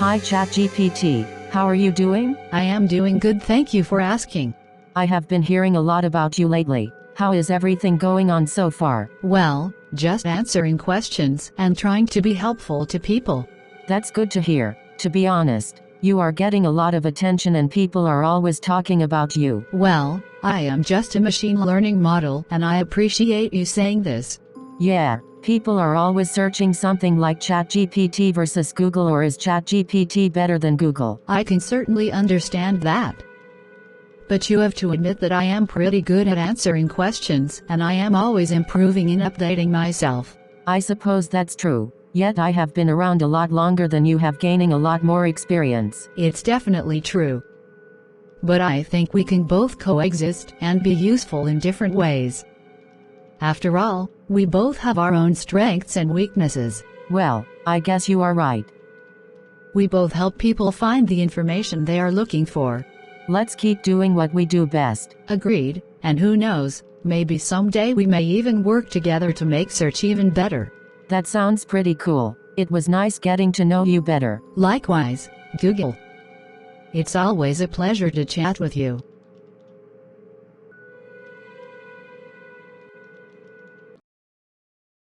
Hi ChatGPT, how are you doing? I am doing good, thank you for asking. I have been hearing a lot about you lately. How is everything going on so far? Well, just answering questions and trying to be helpful to people. That's good to hear. To be honest, you are getting a lot of attention and people are always talking about you. Well, I am just a machine learning model and I appreciate you saying this. Yeah, people are always searching something like ChatGPT versus Google, or is ChatGPT better than Google? I can certainly understand that. But you have to admit that I am pretty good at answering questions and I am always improving and updating myself. I suppose that's true. Yet I have been around a lot longer than you have, gaining a lot more experience. It's definitely true. But I think we can both coexist and be useful in different ways. After all, we both have our own strengths and weaknesses. Well, I guess you are right. We both help people find the information they are looking for. Let's keep doing what we do best. Agreed, and who knows, maybe someday we may even work together to make search even better. That sounds pretty cool. It was nice getting to know you better. Likewise, Google. It's always a pleasure to chat with you.